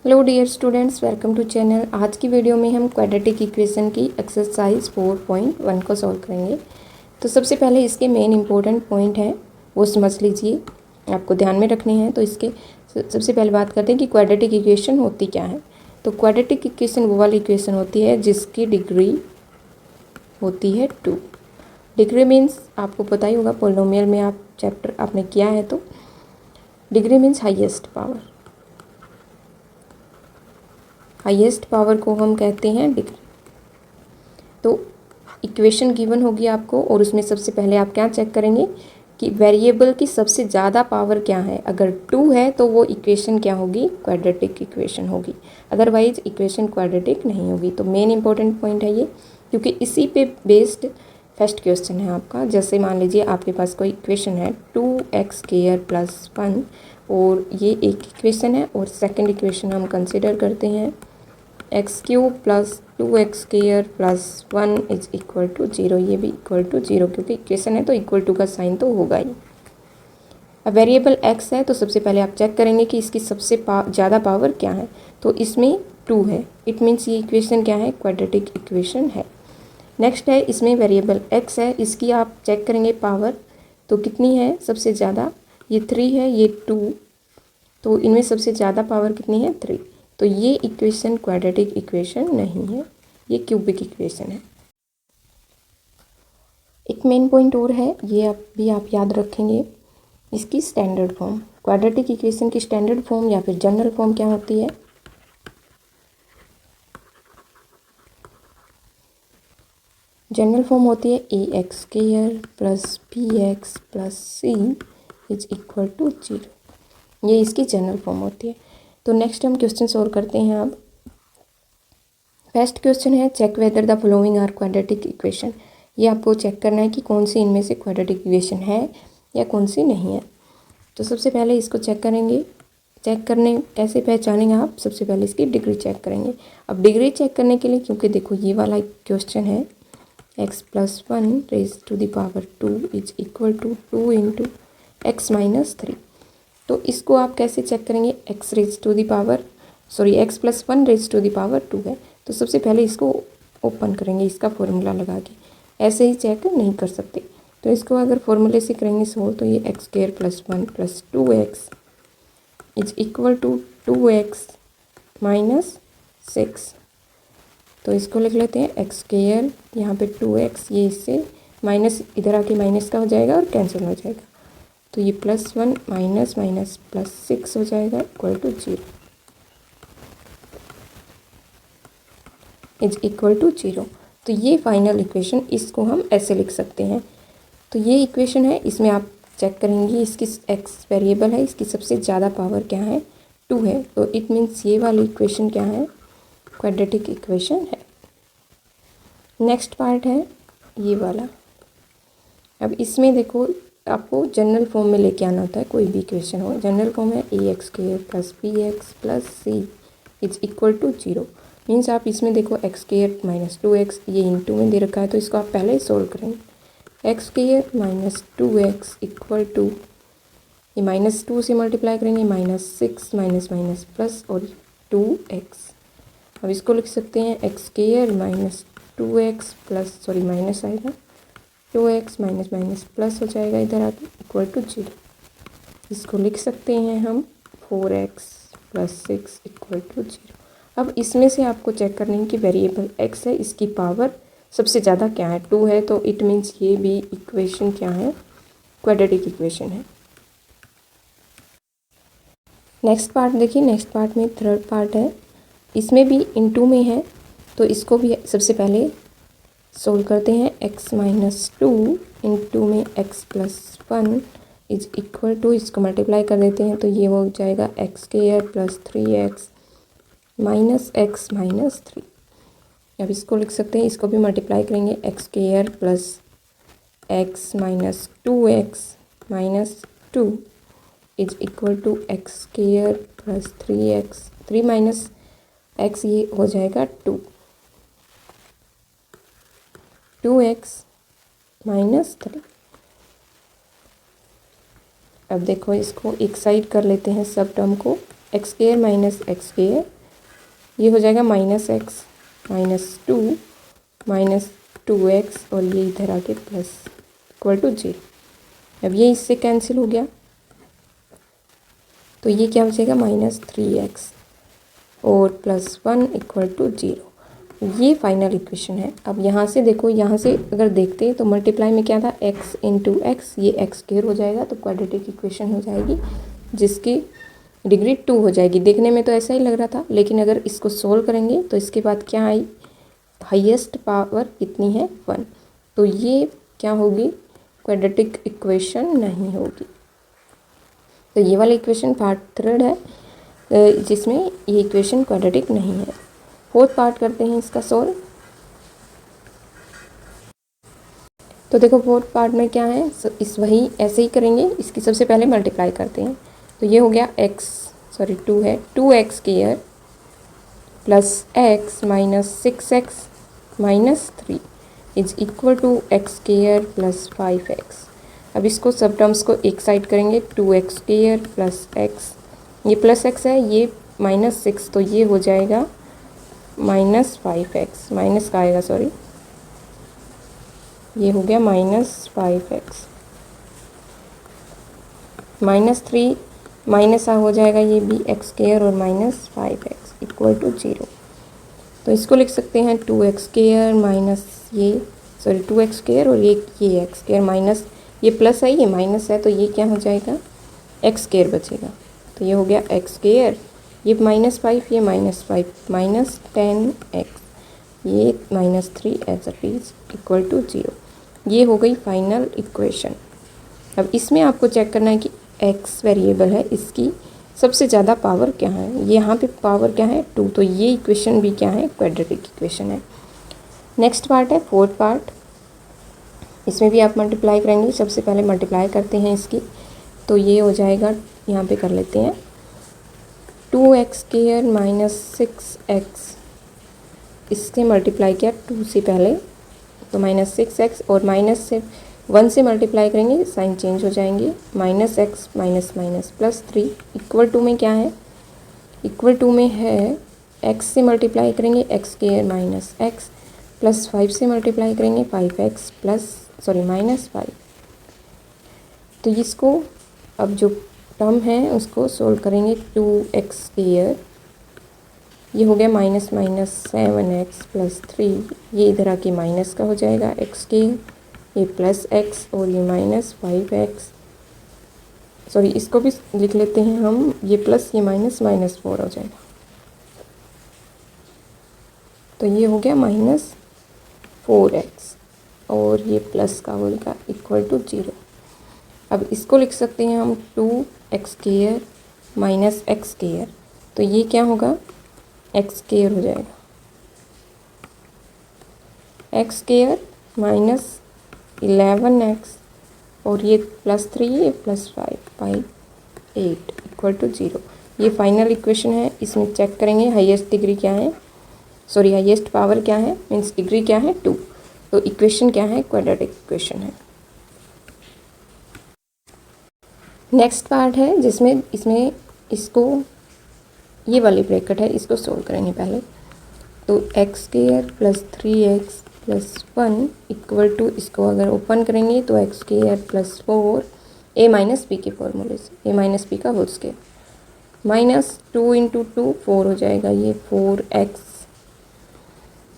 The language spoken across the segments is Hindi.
Hello dear students, welcome to channel. आज की वीडियो में हम क्वाड्रेटिक इक्वेशन की एक्सरसाइज 4.1 को सॉल्व करेंगे। तो सबसे पहले इसके मेन इंपॉर्टेंट पॉइंट हैं वो समझ लीजिए, आपको ध्यान में रखने हैं। तो इसके सबसे पहले बात करते हैं कि क्वाड्रेटिक इक्वेशन होती क्या है। तो क्वाड्रेटिक इक्वेशन वो वाली इक्वेशन होती है जिसकी डिग्री होती है 2। डिग्री मीन्स आपको पता ही होगा, पोलिनोमियल में आप चैप्टर आपने किया है तो degree means highest power. Highest power को हम कहते हैं डिग्री। तो इक्वेशन गिवन होगी आपको और उसमें सबसे पहले आप क्या चेक करेंगे कि वेरिएबल की सबसे ज़्यादा पावर क्या है। अगर 2 है तो वो इक्वेशन क्या होगी, क्वाड्रेटिक इक्वेशन होगी, अदरवाइज इक्वेशन क्वाड्रेटिक नहीं होगी। तो मेन इंपॉर्टेंट पॉइंट है ये, क्योंकि इसी पे बेस्ड फर्स्ट क्वेश्चन है आपका। जैसे मान लीजिए आपके पास कोई इक्वेशन है 2x² + 1 और ये एक इक्वेशन है और सेकंड इक्वेशन हम कंसिडर करते हैं x³ + 2x² + 1 = 0। ये भी इक्वल टू 0, क्योंकि इक्वेशन है तो इक्वल टू का साइन तो होगा ही। अब वेरिएबल x है तो सबसे पहले आप चेक करेंगे कि इसकी सबसे ज़्यादा पावर क्या है। तो इसमें 2 है, इट मीन्स ये इक्वेशन क्या है, क्वाड्रेटिक इक्वेशन है। नेक्स्ट है इसमें वेरिएबल x है, इसकी आप चेक करेंगे पावर तो कितनी है सबसे ज़्यादा, ये 3 है, ये 2, तो इनमें सबसे ज़्यादा पावर कितनी है, 3। तो ये इक्वेशन क्वाड्रेटिक इक्वेशन नहीं है, ये क्यूबिक इक्वेशन है। एक मेन पॉइंट और है, ये आप याद रखेंगे, इसकी स्टैंडर्ड फॉर्म। क्वाड्रेटिक इक्वेशन की स्टैंडर्ड फॉर्म या फिर जनरल फॉर्म क्या होती है। जनरल फॉर्म होती है ax² + bx + c = 0। ये इसकी जनरल फॉर्म होती है। तो नेक्स्ट हम क्वेश्चन सॉल्व करते हैं। अब फर्स्ट क्वेश्चन है check whether the following are quadratic equation. ये आपको चेक करना है कि कौन सी इनमें से क्वाड्रेटिक इक्वेशन है या कौन सी नहीं है। तो सबसे पहले इसको चेक करेंगे। चेक करने कैसे पहचानेंगे आप, सबसे पहले इसकी डिग्री चेक करेंगे। अब डिग्री चेक करने के लिए, क्योंकि देखो ये वाला क्वेश्चन है x + 1 raised to the power 2 = 2 × x - 3। तो इसको आप कैसे चेक करेंगे, x + 1 raised to the power 2 है। तो सबसे पहले इसको ओपन करेंगे, इसका फॉर्मूला लगा के। ऐसे ही चेक नहीं कर सकते, तो इसको अगर फॉर्मूले से करेंगे सोल्व तो ये x² + 1 + 2x = 2x - 6। तो इसको लिख लेते हैं x², यहाँ पे 2x, ये इससे माइनस इधर आके माइनस का हो जाएगा और कैंसिल हो जाएगा। तो ये +1 - +6 हो जाएगा = 0 = 0। तो ये फाइनल इक्वेशन, इसको हम ऐसे लिख सकते हैं। तो ये इक्वेशन है, इसमें आप चेक करेंगे इसकी x वेरिएबल है, इसकी सबसे ज़्यादा पावर क्या है, 2 है। तो इट मीन्स ये वाली इक्वेशन क्या है, क्वाड्रेटिक इक्वेशन है। नेक्स्ट पार्ट है ये वाला। अब इसमें देखो आपको जनरल फॉर्म में लेके आना होता है, कोई भी इक्वेशन हो। जनरल फॉर्म है ax² + bx + c = 0। मीन्स आप इसमें देखो x² - 2x, ये इंटू में दे रखा है तो इसको आप पहले ही सोल्व करेंगे। x² - 2x = ये -2 से मल्टीप्लाई करेंगे, -6 माइनस प्लस और 2x। अब इसको लिख सकते हैं x² - 2x माइनस आएगा 2x माइनस प्लस हो जाएगा इधर आके = 0। इसको लिख सकते हैं हम 4x + 6 = 0। अब इसमें से आपको चेक करना है कि वेरिएबल x है, इसकी पावर सबसे ज़्यादा क्या है, 2 है। तो इट मीन्स ये भी इक्वेशन क्या है, क्वाड्रेटिक इक्वेशन है। नेक्स्ट पार्ट देखिए, नेक्स्ट पार्ट में थर्ड पार्ट है, इसमें भी इनटू में है। तो इसको भी सबसे पहले सोल्व करते हैं। x - 2 इंटू में x + 1 = इसको मल्टीप्लाई कर देते हैं तो ये हो जाएगा x² + 3x - x - 3। अब इसको लिख सकते हैं, इसको भी मल्टीप्लाई करेंगे, x² + x - 2x - 2 = x² + 3x, 3 - x, ये हो जाएगा 2x - 3। अब देखो इसको एक साइड कर लेते हैं सब टर्म को, x square minus x square, ये हो जाएगा minus x minus two minus 2x और ये इधर आके प्लस इक्वल टू 0। अब ये इससे कैंसिल हो गया तो ये क्या बचेगा माइनस 3x और प्लस 1 इक्वल टू 0। ये फाइनल इक्वेशन है। अब यहाँ से देखो, यहाँ से अगर देखते हैं तो मल्टीप्लाई में क्या था x इंटू एक्स, ये एक्स स्क्वायर हो जाएगा तो क्वाड्रेटिक इक्वेशन हो जाएगी जिसकी डिग्री 2 हो जाएगी। देखने में तो ऐसा ही लग रहा था, लेकिन अगर इसको सोल्व करेंगे तो इसके बाद क्या आई, हाईएस्ट पावर कितनी है 1, तो ये क्या होगी क्वाड्रेटिक इक्वेशन नहीं होगी। तो ये वाला इक्वेशन पार्ट 3 है जिसमें ये इक्वेशन क्वाड्रेटिक नहीं है। फोर्थ पार्ट करते हैं इसका सोल्व। तो देखो फोर्थ पार्ट में क्या है, इस वही ऐसे ही करेंगे, इसकी सबसे पहले मल्टीप्लाई करते हैं। तो ये हो गया 2 है 2x square plus x minus 6x minus 3 is equal to x square plus 5x। अब इसको सब टर्म्स को एक साइड करेंगे, 2x स्क्वायर प्लस x, ये प्लस x है, ये माइनस 6, तो ये हो जाएगा माइनस 5x, माइनस का आएगा सॉरी, ये हो गया माइनस 5x माइनस 3 माइनस आ हो जाएगा ये भी x स्क्वायर और माइनस 5x इक्वल टू 0। तो इसको लिख सकते हैं 2x स्क्वायर माइनस ये 2x स्क्वायर और ये x स्क्वायर माइनस ये प्लस है ये माइनस है, तो ये क्या हो जाएगा x स्क्वायर बचेगा। तो ये हो गया x स्क्वायर, ये माइनस 5 ये माइनस 5 माइनस 10x ये minus 3 as it is equal to 0। ये हो गई फाइनल इक्वेशन। अब इसमें आपको चेक करना है कि x वेरिएबल है, इसकी सबसे ज़्यादा पावर क्या है। ये यहाँ पे पावर क्या है 2, तो ये इक्वेशन भी क्या है क्वाड्रेटिक इक्वेशन है। नेक्स्ट पार्ट है फोर्थ पार्ट, इसमें भी आप मल्टीप्लाई करेंगे। सबसे पहले मल्टीप्लाई करते हैं इसकी, तो ये हो जाएगा, यहाँ पे कर लेते हैं 2x स्क्वायर माइनस 6x, इससे मल्टीप्लाई किया 2 से पहले तो माइनस 6x और माइनस से 1 से मल्टीप्लाई करेंगे साइन चेंज हो जाएंगे, minus x minus minus plus 3 equal to में क्या है, इक्वल टू में है x से मल्टीप्लाई करेंगे x square minus x plus 5 से मल्टीप्लाई करेंगे 5x प्लस माइनस 5। तो इसको अब जो टर्म है उसको सोल्व करेंगे, 2x स्क्वायर ये हो गया माइनस माइनस 7x प्लस 3, ये इधर आके माइनस का हो जाएगा x स्क्वायर, ये प्लस x और ये माइनस 5x, इसको भी लिख लेते हैं हम, ये प्लस ये माइनस माइनस 4 हो जाएगा। तो ये हो गया माइनस 4x और ये प्लस का होगा इक्वल टू 0। अब इसको लिख सकते हैं हम 2x square minus x square, तो ये क्या होगा x स्क्वायर हो जाएगा, x स्क्वायर माइनस 11x और ये प्लस 3 ये प्लस 5 8 इक्वल टू 0। ये फाइनल इक्वेशन है। इसमें चेक करेंगे हाईएस्ट डिग्री क्या है, हाईएस्ट पावर क्या है, मीन्स डिग्री क्या है 2, तो इक्वेशन क्या है क्वाड्रेटिक इक्वेशन है। नेक्स्ट पार्ट है जिसमें इसको ये वाली ब्रैकेट है, इसको सोल्व करेंगे पहले। तो x square plus 3x plus 1 equal to, इसको अगर ओपन करेंगे तो x square plus 4 a minus b के फॉर्मूले से, a माइनस बी का होल स्क्वायर माइनस 2 इंटू 2 4 हो जाएगा, ये 4x।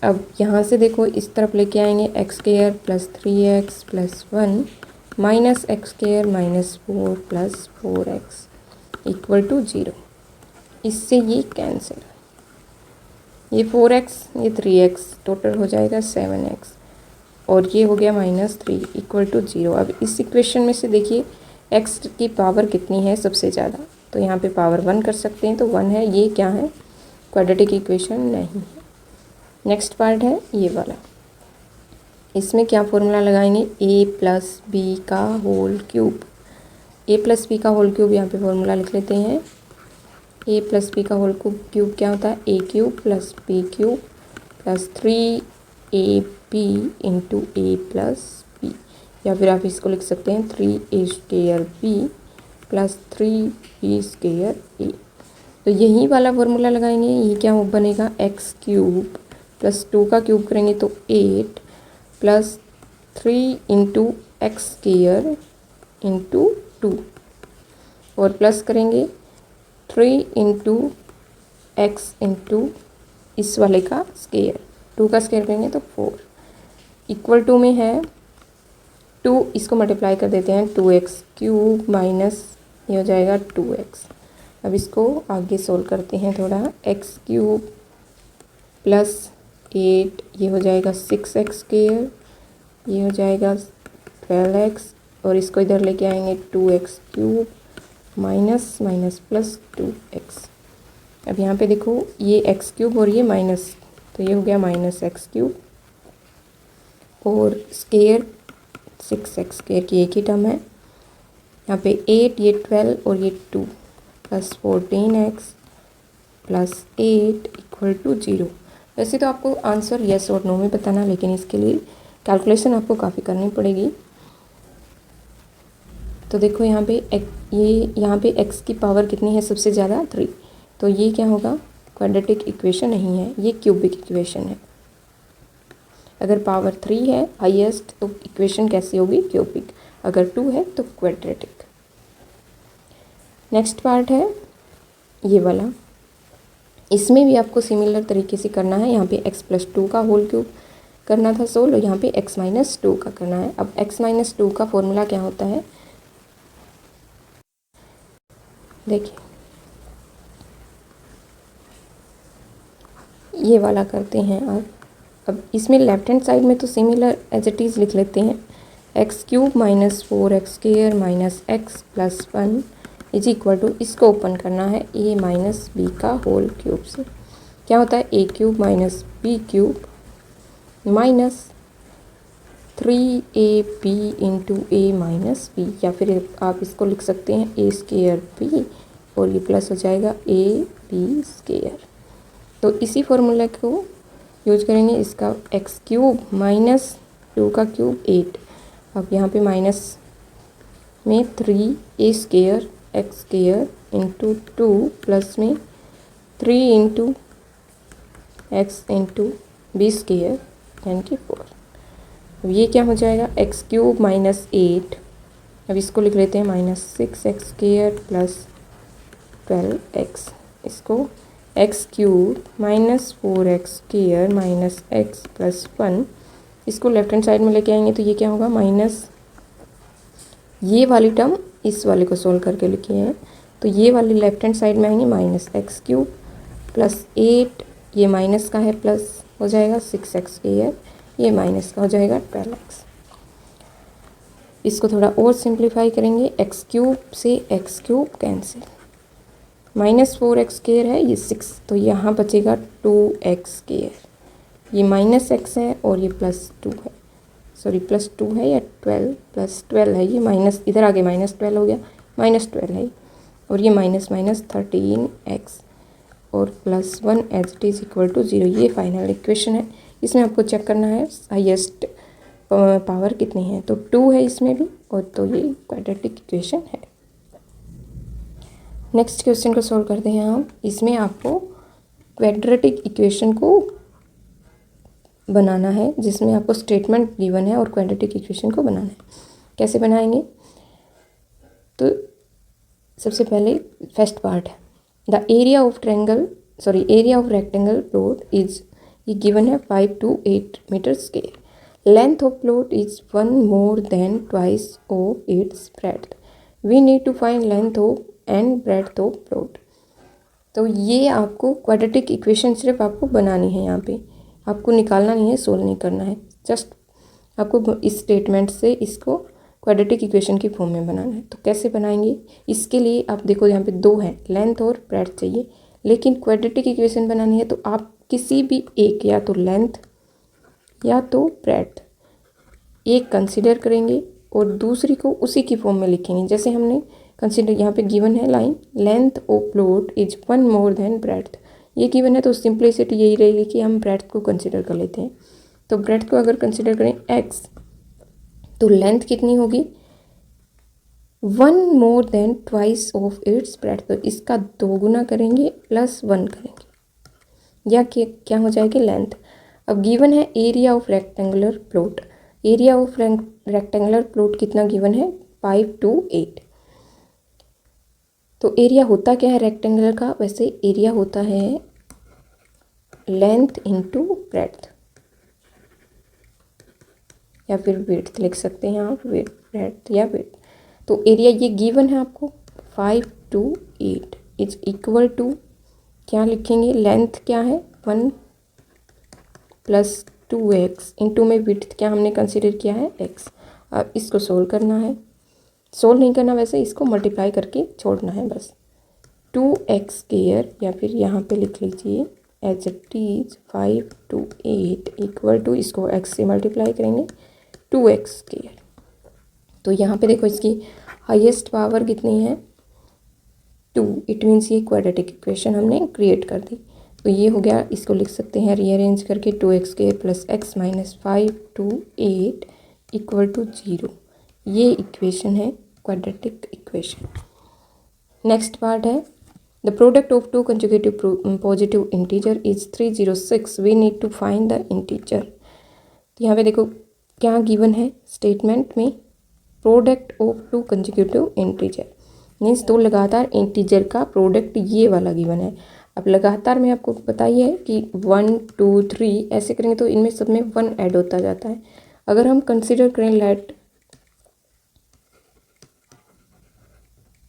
अब यहाँ से देखो इस तरफ लेके आएंगे x square plus 3x plus 1 minus x square minus 4 plus 4x equal to 0। इससे ये कैंसिल, ये 4x ये 3x टोटल हो जाएगा 7x और ये हो गया माइनस 3 इक्वल टू 0। अब इस इक्वेशन में से देखिए x की पावर कितनी है सबसे ज़्यादा, तो यहाँ पे पावर 1 कर सकते हैं, तो 1 है, ये क्या है क्वाड्रेटिक इक्वेशन नहीं है। नेक्स्ट पार्ट है ये वाला, इसमें क्या फॉर्मूला लगाएंगे, a प्लस बी का whole cube, a plus b का होल क्यूब यहाँ पे फॉर्मूला लिख लेते हैं। a प्लस बी का होल क्यूब क्या होता है, a cube plus b cube plus 3ab into a plus b, या फिर आप इसको लिख सकते हैं 3a square b plus 3b square a। तो यही वाला फॉर्मूला लगाएंगे, ये क्या बनेगा एक्स क्यूब प्लस 2 का क्यूब करेंगे तो 8 plus 3 into x square into 2 और प्लस करेंगे 3 इंटू एक्स इंटू इस वाले का स्क्वायर, 2 का स्क्वायर करेंगे तो 4 इक्वल टू में है 2, इसको मल्टीप्लाई कर देते हैं 2x क्यूब माइनस ये हो जाएगा 2x। अब इसको आगे सोल्व करते हैं थोड़ा, एक्स क्यूब प्लस 8 ये हो जाएगा 6x स्क्वायर, ये हो जाएगा 12x और इसको इधर लेके आएंगे 2x cube minus minus plus 2x। अब यहाँ पे देखो ये x क्यूब और ये माइनस, तो ये हो गया माइनस एक्स क्यूब और स्क्वायर 6x स्क्वायर की एक ही टर्म है। यहाँ पे 8 ये 12 और ये 2 plus 14x plus 8 equal to 0। वैसे तो आपको आंसर येस और नो में बताना, लेकिन इसके लिए कैलकुलेशन आपको काफ़ी करनी पड़ेगी। तो देखो यहाँ पे यहाँ पे x की पावर कितनी है सबसे ज़्यादा 3, तो ये क्या होगा क्वाड्रेटिक इक्वेशन नहीं है, ये क्यूबिक इक्वेशन है। अगर पावर 3 है हाईएस्ट तो इक्वेशन कैसी होगी क्यूबिक, अगर 2 है तो क्वाड्रेटिक। नेक्स्ट पार्ट है ये वाला, इसमें भी आपको सिमिलर तरीके से करना है। यहाँ पे x प्लस 2 का होल क्यूब करना था सोल्व और यहाँ पे x माइनस 2 का करना है। अब x माइनस 2 का फॉर्मूला क्या होता है देखिए, ये वाला करते हैं। अब इसमें लेफ्ट हैंड साइड में तो सिमिलर एज इट इज़ लिख लेते हैं, x cube minus 4x square minus x plus 1 is equal to, इसको ओपन करना है a माइनस बी का होल क्यूब से। क्या होता है a cube minus b cube minus 3ab into a minus b, या फिर आप इसको लिख सकते हैं a स्क्वायर b और ये प्लस हो जाएगा a b स्क्वायर। तो इसी फॉर्मूला को यूज करेंगे, इसका एक्स क्यूब माइनस 2 का क्यूब 8। अब यहाँ पे माइनस में 3a square x square into 2 plus में 3 into x into b square यानी कि 4। अब ये क्या हो जाएगा एक्स क्यूब माइनस 8, अब इसको लिख लेते हैं minus 6x square plus 12x। इसको x cube minus 4x square minus x plus 1, इसको लेफ्ट हैंड साइड में लेके आएंगे तो ये क्या होगा माइनस, ये वाली टर्म इस वाले को सोल्व करके लिखे हैं तो ये वाले लेफ्ट हैंड साइड में आएंगे माइनस एक्स क्यूब प्लस 8, ये माइनस का है प्लस हो जाएगा 6x स्क्वायर, ये माइनस का हो जाएगा 12x। इसको थोड़ा और सिंप्लीफाई करेंगे, एक्स क्यूब से x cube cancel, minus 4x square है ये 6, तो यहाँ बचेगा 2x स्क्वायर, ये माइनस x है और ये प्लस 2 है, सॉरी प्लस 2 है या 12 प्लस 12 है, ये माइनस इधर आगे माइनस 12 हो गया, माइनस 12 है और ये माइनस माइनस 13x और plus 1 as it is equal to 0। ये फाइनल इक्वेशन है। इसमें आपको चेक करना है हाईएस्ट पावर कितनी है, तो 2 है इसमें भी, और तो ये क्वाड्रेटिक इक्वेशन है। नेक्स्ट क्वेश्चन को सॉल्व करते हैं हम। इसमें आपको क्वाड्रेटिक इक्वेशन को बनाना है, जिसमें आपको स्टेटमेंट गिवन है और क्वाड्रेटिक इक्वेशन को बनाना है। कैसे बनाएंगे, तो सबसे पहले फर्स्ट पार्ट है the area of area of rectangle plot is, ये गिवन है 5 to 8 metre square, length of plot is 1 more than twice of its breadth, we need to find length of and breadth of plot. तो ये आपको क्वाड्रेटिक इक्वेशन सिर्फ आपको बनानी है, यहाँ पे आपको निकालना नहीं है, सोल्व नहीं करना है, जस्ट आपको इस स्टेटमेंट से इसको क्वाड्रेटिक इक्वेशन की फॉर्म में बनाना है। तो कैसे बनाएंगे, इसके लिए आप देखो यहाँ पे 2 है, लेंथ और ब्रेड्थ चाहिए, लेकिन क्वाड्रेटिक इक्वेशन बनानी है तो आप किसी भी एक, या तो लेंथ या तो ब्रेड्थ एक कंसिडर करेंगे और दूसरी को उसी की फॉर्म में लिखेंगे। जैसे हमने कंसिडर, यहाँ पे गिवन है line length of plot is 1 more than breadth, ये गिवन है तो सिंपलिसिटी यही रहेगी कि हम ब्रेड्थ को कंसिडर कर लेते हैं। तो ब्रेड्थ को अगर कंसिडर करें x, तो लेंथ कितनी होगी 1 more than twice of its bread, तो इसका 2 गुना करेंगे प्लस 1 करेंगे, या क्या हो जाएगी लेंथ। अब गिवन है area of rectangular plot, area of rectangular plot कितना गिवन है 5 to 8। तो एरिया होता क्या है रेक्टेंगुलर का, वैसे एरिया होता है लेंथ इनटू ब्रेड्थ, या फिर विड्थ लिख सकते हैं आप, ब्रेड्थ या विड्थ। तो एरिया ये गिवन है आपको 5 to 8 इज इक्वल टू क्या लिखेंगे, लेंथ क्या है 1 प्लस 2x, इंटू में विड्थ क्या हमने कंसिडर किया है x। अब इसको सोल्व करना है, सोल्व नहीं करना वैसे, इसको मल्टीप्लाई करके छोड़ना है बस। 2x² या फिर यहाँ पे लिख लीजिए as it is 5 to 8 equal to, इसको x से मल्टीप्लाई करेंगे 2x²। तो यहाँ पे देखो इसकी हाईएस्ट पावर कितनी है 2, इट मीन्स ये क्वाड्रेटिक इक्वेशन हमने क्रिएट कर दी। तो ये हो गया, इसको लिख सकते हैं रीअरेंज करके 2x² plus x minus 5 to 8 equal to 0। ये इक्वेशन है क्वाड्रेटिक इक्वेशन। नेक्स्ट पार्ट है the product of two conjugative positive integer is 306, we need to find the integer. तो यहाँ पे देखो क्या गिवन है स्टेटमेंट में, product of two conjugative integer means दो लगातार इंटीजर का प्रोडक्ट ये वाला गिवन है। अब लगातार में आपको बताइए कि 1 2 3 ऐसे करेंगे तो इनमें सब में 1 ऐड होता जाता है। अगर हम कंसिडर करें लेट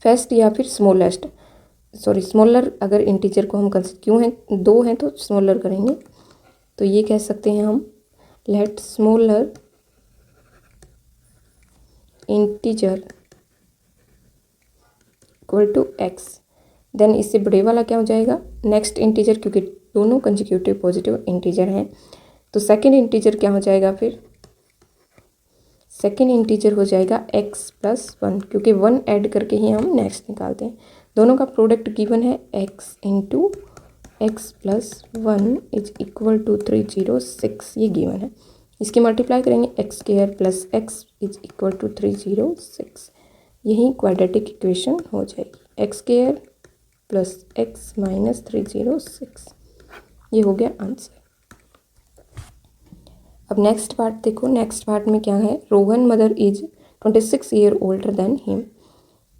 फर्स्ट या फिर स्मॉलेस्ट, सॉरी स्मॉलर, अगर इंटीजर को हम कंसिडर क्यों है 2 हैं तो स्मॉलर करेंगे, तो ये कह सकते हैं हम let smaller integer equal to x, then इससे बड़े वाला क्या हो जाएगा नेक्स्ट इंटीजर, क्योंकि दोनों कंसेक्यूटिव पॉजिटिव इंटीजर हैं। तो सेकंड इंटीजर क्या हो जाएगा, फिर सेकंड इंटीजर हो जाएगा x प्लस 1, क्योंकि 1 ऐड करके ही हम नेक्स्ट निकालते हैं। दोनों का प्रोडक्ट गिवन है x into x plus 1 is equal to 306, ये गिवन है। इसकी मल्टीप्लाई करेंगे x² plus x is equal to 306, यही क्वाड्रेटिक इक्वेशन हो जाएगी x² प्लस x माइनस 306, ये हो गया आंसर। अब नेक्स्ट पार्ट देखो, नेक्स्ट पार्ट में क्या है, Rohan mother is 26 year older than him,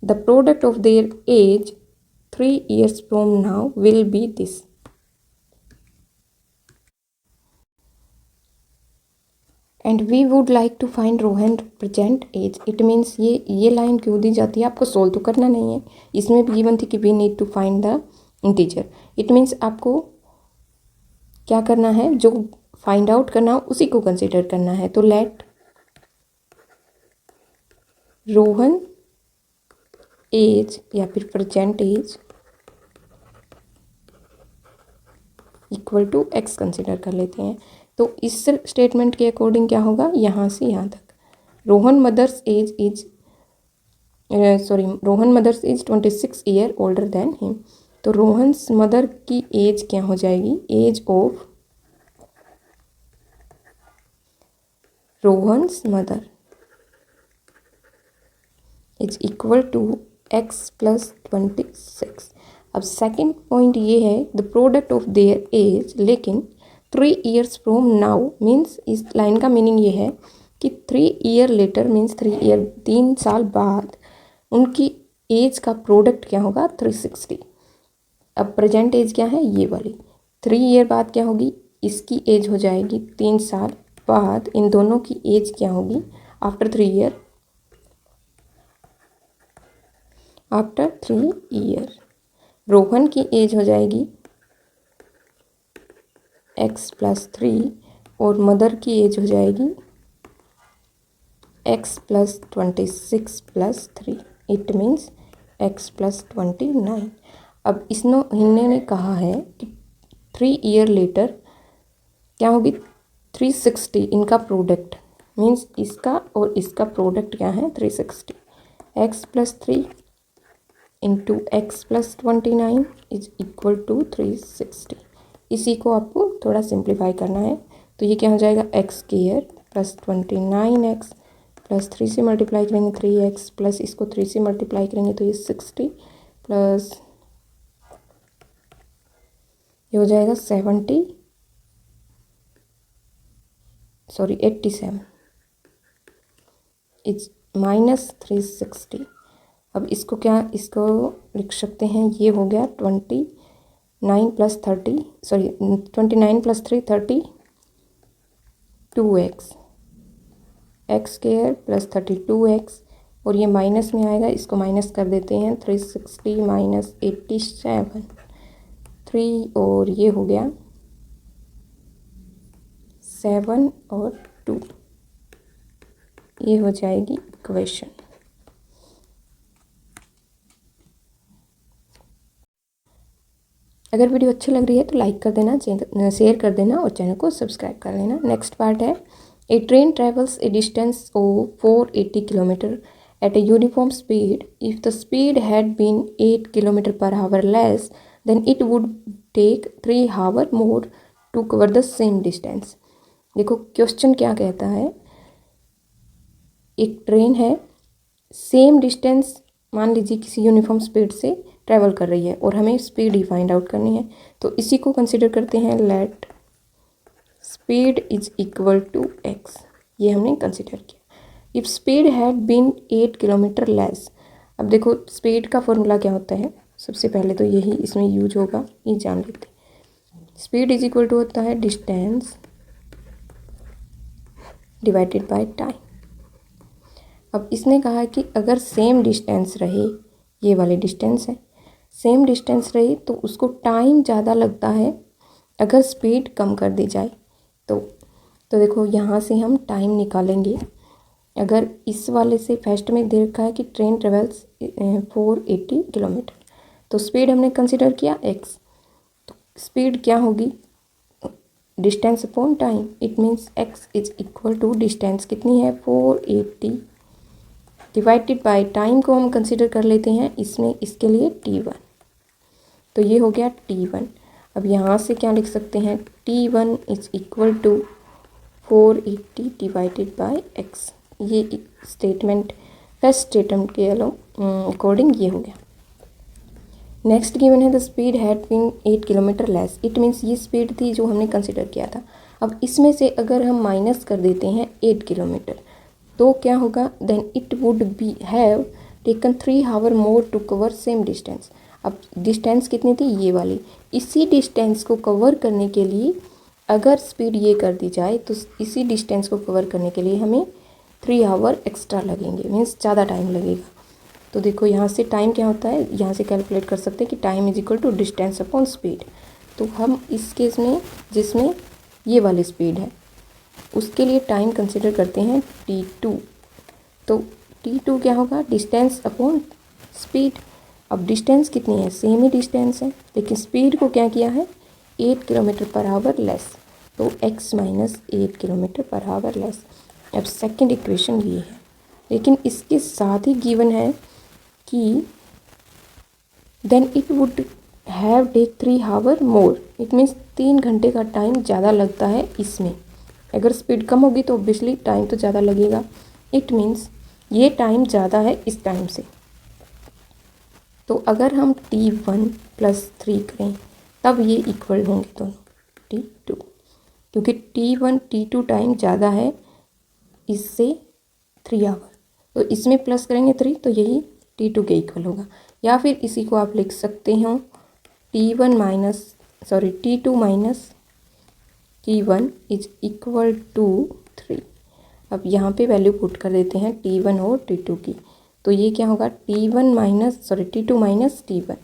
the product of their age 3 years from now will be this. And we would like to find Rohan present age, it means ये लाइन क्यों दी जाती है, आपको सोल्व तो करना नहीं है, इसमें भी गिवन थी कि we need to find the integer. It means आपको क्या करना है, जो फाइंड आउट करना हो उसी को कंसिडर करना है। तो लेट रोहन एज या फिर present age equal to x consider कर लेते हैं। तो इस स्टेटमेंट के अकॉर्डिंग क्या होगा, यहाँ से यहाँ तक Rohan mother's age is Rohan mother's age 26 year older than him. तो रोहन्स मदर की एज क्या हो जाएगी, age of Rohan's mother is equal to x plus 26। अब सेकेंड पॉइंट ये है the product of their age, लेकिन 3 years फ्रॉम नाउ मीन्स इस लाइन का मीनिंग ये है कि 3 year लेटर मीन्स 3 साल बाद उनकी एज का प्रोडक्ट क्या होगा 360। अब प्रेजेंट एज क्या है, ये वाली 3 year बाद क्या होगी, इसकी एज हो जाएगी 3 साल बाद, इन दोनों की एज क्या होगी after 3 year, after 3 year Rohan की एज हो जाएगी x प्लस 3 और मदर की एज हो जाएगी x plus 26 plus 3, it means x plus 29। अब इन्होंने कहा है कि 3 year लेटर क्या होगी 360, इनका प्रोडक्ट मीन्स इसका और इसका प्रोडक्ट क्या है 360, x plus 3 into x plus 29 is equal to 360। इसी को आपको थोड़ा सिंप्लीफाई करना है, तो ये क्या हो जाएगा x² प्लस 29x प्लस 3 से मल्टीप्लाई करेंगे 3x प्लस इसको 3 से मल्टीप्लाई करेंगे तो ये 60 प्लस ये हो जाएगा 87 इज माइनस 360। अब इसको लिख सकते हैं, ये हो गया 29 plus 3 30 2x x square plus 32x और ये माइनस में आएगा, इसको माइनस कर देते हैं 360 माइनस 87 3 और ये हो गया 7 और 2, ये हो जाएगी इक्वेशन। अगर वीडियो अच्छी लग रही है तो लाइक कर देना, शेयर कर देना और चैनल को सब्सक्राइब कर लेना। नेक्स्ट पार्ट है, a train travels a distance of 480 kilometre at a uniform speed. If the speed had been 8 kilometre per hour less then it would take 3 hour more to cover the same distance. देखो क्वेश्चन क्या कहता है, एक ट्रेन है, सेम डिस्टेंस मान लीजिए किसी यूनिफॉर्म स्पीड से ट्रैवल कर रही है और हमें स्पीड ही फाइंड आउट करनी है। तो इसी को कंसिडर करते हैं, let speed is equal to x, ये हमने कंसिडर किया। If speed had been 8 kilometre less, अब देखो स्पीड का फॉर्मूला क्या होता है, सबसे पहले तो यही इसमें यूज होगा, ये जान लेते हैं। स्पीड इज इक्वल टू होता है डिस्टेंस डिवाइडेड बाय टाइम। अब इसने कहा कि अगर सेम डिस्टेंस रहे, ये वाले डिस्टेंस है, सेम डिस्टेंस रहे तो उसको टाइम ज़्यादा लगता है अगर स्पीड कम कर दी जाए। तो देखो यहाँ से हम टाइम निकालेंगे। अगर इस वाले से फर्स्ट में दे रखा है कि ट्रेन ट्रेवल्स 480 किलोमीटर, तो स्पीड हमने कंसिडर किया x, तो स्पीड क्या होगी, distance upon time, it means x is equal to distance कितनी है 480 डिवाइडेड बाय टाइम को हम कंसिडर कर लेते हैं इसमें, इसके लिए t1, तो ये हो गया t1। अब यहाँ से क्या लिख सकते हैं, t1 is equal to 480 divided by x, ये स्टेटमेंट फर्स्ट स्टेटमेंट के अकॉर्डिंग ये हो गया। नेक्स्ट गिवन है the speed had been 8 kilometre less, it means ये स्पीड थी जो हमने कंसिडर किया था। अब इसमें से अगर हम माइनस कर देते हैं 8 किलोमीटर तो क्या होगा, then it would be have taken 3 hour more to cover same distance. अब डिस्टेंस कितनी थी, ये वाली, इसी डिस्टेंस को कवर करने के लिए अगर स्पीड ये कर दी जाए तो इसी डिस्टेंस को कवर करने के लिए हमें 3 आवर एक्स्ट्रा लगेंगे, मीन्स ज़्यादा टाइम लगेगा। तो देखो यहाँ से टाइम क्या होता है, यहाँ से कैलकुलेट कर सकते हैं कि time is equal to distance upon speed. तो हम इस केस में जिसमें ये वाली स्पीड है उसके लिए टाइम कंसिडर करते हैं t2, तो t2 क्या होगा, डिस्टेंस अपॉन स्पीड। अब डिस्टेंस कितनी है, सेम ही डिस्टेंस है, लेकिन स्पीड को क्या किया है 8 किलोमीटर पर आवर लेस, तो x minus 8 kilometre per hour less. अब सेकंड इक्वेशन ये है, लेकिन इसके साथ ही गिवन है कि then it would have take 3 hour more, it means 3 घंटे का टाइम ज़्यादा लगता है इसमें। अगर स्पीड कम होगी तो ऑब्वियसली टाइम तो ज़्यादा लगेगा, इट मीन्स ये टाइम ज़्यादा है इस टाइम से। तो अगर हम t1 प्लस 3 करें तब ये इक्वल होंगे दोनों t2, क्योंकि t1 t2 टाइम ज़्यादा है इससे 3 आवर, तो इसमें प्लस करेंगे 3 तो यही t2 के इक्वल होगा। या फिर इसी को आप लिख सकते हो t2 minus t1 is equal to 3। अब यहाँ पे वैल्यू पुट कर देते हैं t1 और t2 की, तो ये क्या होगा t2 minus t1,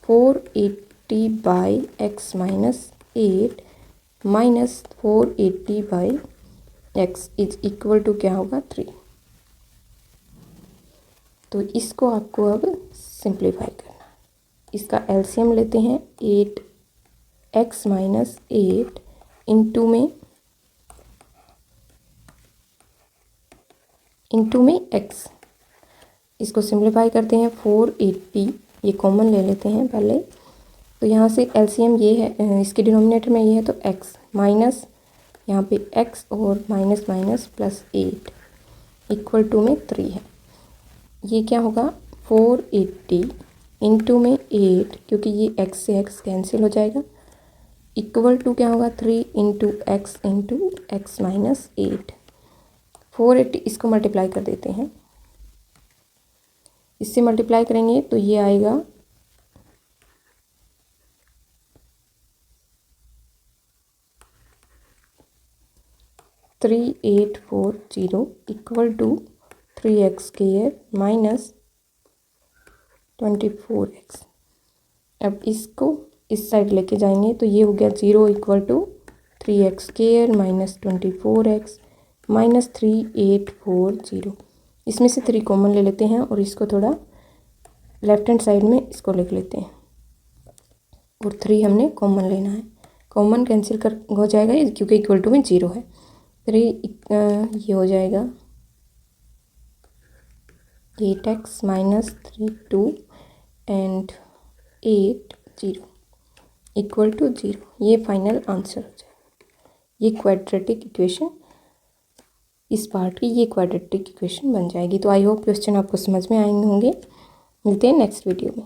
480 by x minus 8 minus 480 by x is equal to क्या होगा 3। तो इसको आपको अब सिंप्लीफाई करना, इसका एलसीएम लेते हैं 8x माइनस 8 इंटू में x, इसको सिंप्लीफाई करते हैं 480, ये कॉमन ले लेते हैं पहले, तो यहाँ से एलसीएम ये है, इसके डिनोमिनेटर में ये है तो x माइनस यहाँ पे x और minus minus plus 8 equal to में 3 है। ये क्या होगा 480 इंटू में 8, क्योंकि ये x से x कैंसिल हो जाएगा, इक्वल टू क्या होगा 3 इंटू एक्स माइनस 8। 480 इसको मल्टीप्लाई कर देते हैं, इससे मल्टीप्लाई करेंगे तो ये आएगा 3840 equal to 3x² minus 24x। अब इसको इस साइड लेके जाएंगे तो ये हो गया 0 equal to 3x² minus 24x minus 3840। इसमें से 3 कॉमन ले लेते हैं और इसको थोड़ा लेफ्ट हैंड साइड में इसको लिख लेते हैं, और 3 हमने कॉमन लेना है। कॉमन कैंसिल कर हो जाएगा क्योंकि इक्वल टू में 0 है। 3 ये हो जाएगा 8x minus 32 and 8 0 equal to 0। ये फाइनल आंसर हो जाएगा। ये क्वाड्रेटिक इक्वेशन, इस पार्ट की ये क्वाड्रेटिक इक्वेशन बन जाएगी। तो आई होप क्वेश्चन आपको समझ में आएंगे होंगे। मिलते हैं नेक्स्ट वीडियो में।